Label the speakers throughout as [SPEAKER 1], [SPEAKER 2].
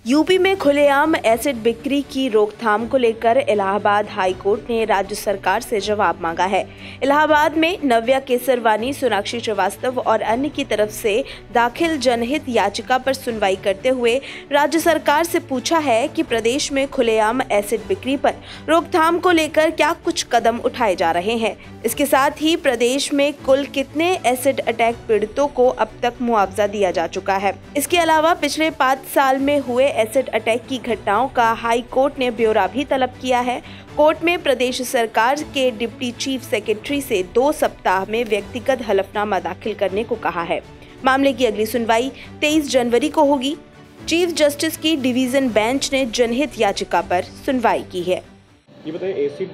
[SPEAKER 1] UP में खुलेआम acid बिक्री की रोकथाम को लेकर इलाहाबाद हाई कोर्ट ने राज्य सरकार से जवाब मांगा है। इलाहाबाद में नव्या केसरवानी, सोनाक्षी श्रीवास्तव और अन्य की तरफ से दाखिल जनहित याचिका पर सुनवाई करते हुए राज्य सरकार से पूछा है कि प्रदेश में खुलेआम एसिड बिक्री पर रोकथाम को लेकर क्या कुछ कदम उठाए जा रहे हैं। इसके साथ ही प्रदेश में कुल कितने एसिड अटैक पीड़ितों को अब तक मुआवजा दिया जा चुका है। इसके अलावा पिछले 5 साल में हुए एसिड अटैक की घटनाओं का हाई कोर्ट ने ब्यौरा भी तलब किया है। कोर्ट में प्रदेश सरकार के डिप्टी चीफ सेक्रेटरी से 2 सप्ताह में व्यक्तिगत हलफनामा दाखिल करने को कहा है। मामले की अगली सुनवाई 23 जनवरी को होगी। चीफ जस्टिस की डिवीजन बेंच ने जनहित याचिका पर सुनवाई की है।
[SPEAKER 2] ये बताइए, एसिड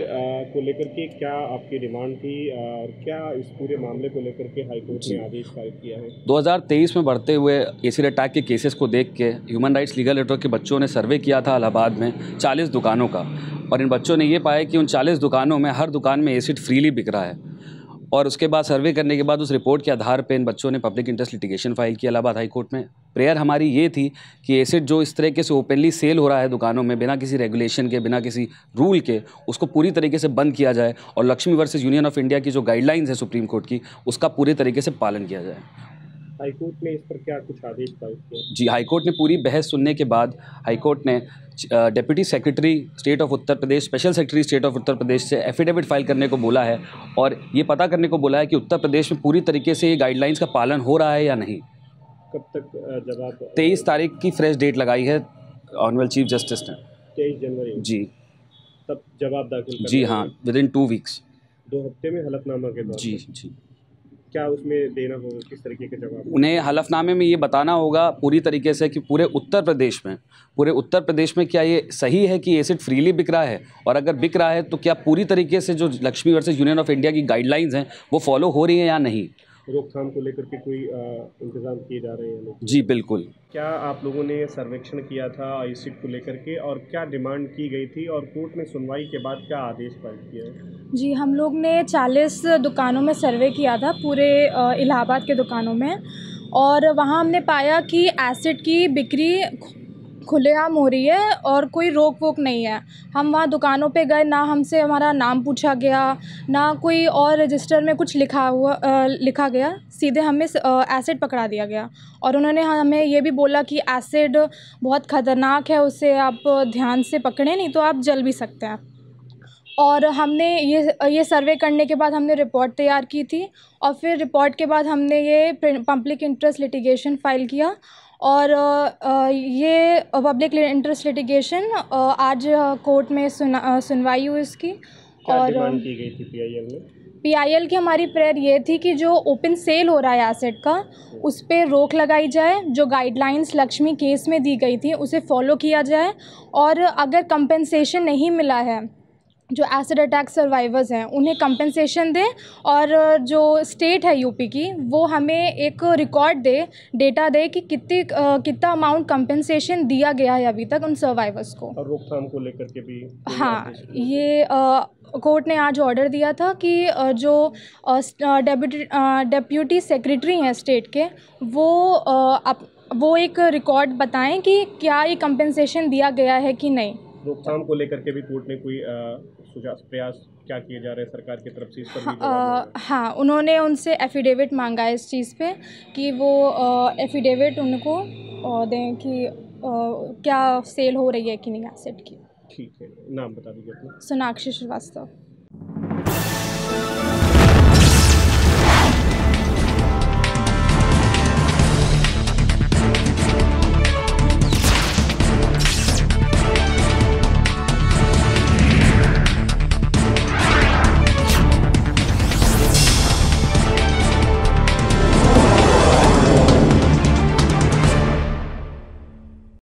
[SPEAKER 2] को लेकर के क्या आपकी डिमांड थी और क्या इस पूरे मामले को लेकर के हाई कोर्ट ने आदेश पारित किया है?
[SPEAKER 3] 2023 में बढ़ते हुए एसिड अटैक के केसेस को देख के ह्यूमन राइट्स लीगल नेटवर्क के बच्चों ने सर्वे किया था इलाहाबाद में 40 दुकानों का, और इन बच्चों ने ये पाया कि उन 40 दुकानों में हर दुकान में एसिड फ्रीली बिक रहा है। और उसके बाद सर्वे करने के बाद उस रिपोर्ट के आधार पे इन बच्चों ने पब्लिक इंटरेस्ट लिटिगेशन फाइल किया इलाहाबाद हाई कोर्ट में। प्रेयर हमारी ये थी कि एसिड जो इस तरीके से ओपनली सेल हो रहा है दुकानों में बिना किसी रेगुलेशन के, बिना किसी रूल के, उसको पूरी तरीके से बंद किया जाए और Lakshmi versus union of India की जो गाइडलाइंस है सुप्रीम कोर्ट की, उसका पूरे तरीके से पालन किया जाए।
[SPEAKER 2] हाईकोर्ट ने इस पर क्या कुछ आदेश पारित किया?
[SPEAKER 3] जी, हाईकोर्ट ने पूरी बहस सुनने के बाद हाईकोर्ट ने deputy secretary state of Uttar Pradesh, special secretary state of Uttar Pradesh से एफिडेविट फाइल करने को बोला है और ये पता करने को बोला है कि उत्तर प्रदेश में पूरी तरीके से ये गाइडलाइंस का पालन हो रहा है या नहीं।
[SPEAKER 2] कब तक जवाब?
[SPEAKER 3] 23 तारीख की फ्रेश डेट लगाई है ऑनरेबल चीफ जस्टिस ने।
[SPEAKER 2] 23 जनवरी
[SPEAKER 3] जी,
[SPEAKER 2] तब जवाब दाखिल?
[SPEAKER 3] जी हाँ, विदिन 2 वीक्स।
[SPEAKER 2] 2 हफ्ते में हलफनामा के बाद?
[SPEAKER 3] जी।
[SPEAKER 2] क्या उसमें देना होगा, किस तरीके के जवाब?
[SPEAKER 3] उन्हें हलफनामे में ये बताना होगा पूरी तरीके से कि पूरे उत्तर प्रदेश में क्या ये सही है कि एसिड फ्रीली बिक रहा है, और अगर बिक रहा है तो क्या पूरी तरीके से जो Lakshmi versus union of India की गाइडलाइंस हैं वो फॉलो हो रही हैं या नहीं।
[SPEAKER 2] रोकथाम को लेकर के कोई इंतजाम किए जा रहे हैं?
[SPEAKER 3] जी बिल्कुल।
[SPEAKER 2] क्या आप लोगों ने सर्वेक्षण किया था एसिड को लेकर के, और क्या डिमांड की गई थी और कोर्ट ने सुनवाई के बाद क्या आदेश पारित किया है?
[SPEAKER 4] जी, हम लोग ने 40 दुकानों में सर्वे किया था, पूरे इलाहाबाद के दुकानों में, और वहाँ हमने पाया कि एसिड की बिक्री खुलेआम हो रही है और कोई रोक वोक नहीं है। हम वहाँ दुकानों पे गए, ना हमसे हमारा नाम पूछा गया, ना कोई और रजिस्टर में कुछ लिखा गया, सीधे हमें एसिड पकड़ा दिया गया। और उन्होंने हमें ये भी बोला कि एसिड बहुत ख़तरनाक है, उसे आप ध्यान से पकड़ें, नहीं तो आप जल भी सकते हैं। और हमने ये सर्वे करने के बाद हमने रिपोर्ट तैयार की थी, और फिर रिपोर्ट के बाद हमने ये पब्लिक इंटरेस्ट लिटिगेशन फ़ाइल किया, और ये पब्लिक इंटरेस्ट लिटिगेशन आज कोर्ट में सुनवाई हुई इसकी। और
[SPEAKER 2] डिमांड की गई थी पीआईएल में?
[SPEAKER 4] पीआईएल की हमारी प्रेयर ये थी कि जो ओपन सेल हो रहा है एसिड का, उस पर रोक लगाई जाए, जो गाइडलाइंस लक्ष्मी केस में दी गई थी उसे फॉलो किया जाए, और अगर कंपनसेशन नहीं मिला है, जो एसिड अटैक सर्वाइवर्स हैं उन्हें कंपनसेशन दें, और जो स्टेट है यूपी की वो हमें एक रिकॉर्ड डेटा दे कि कितना अमाउंट कंपनसेशन दिया गया है अभी तक उन सर्वाइवर्स को।
[SPEAKER 2] और रोकथाम को लेकर के भी?
[SPEAKER 4] हाँ, ये कोर्ट ने आज ऑर्डर दिया था कि जो डेप्यूटी सेक्रेटरी हैं स्टेट के, वो एक रिकॉर्ड बताएं कि क्या ये कंपनसेशन दिया गया है कि नहीं।
[SPEAKER 2] रोकथाम को लेकर के भी कोर्ट ने कोई प्रयास क्या किए जा रहे हैं सरकार की तरफ से, इस पर भी जवाब?
[SPEAKER 4] हाँ, उन्होंने उनसे एफिडेविट मांगा है इस चीज़ पे कि वो एफिडेविट उनको दें कि क्या सेल हो रही है कि नहीं एसिड की।
[SPEAKER 2] ठीक है, नाम बता दीजिए अपना।
[SPEAKER 4] सोनाक्षी श्रीवास्तव।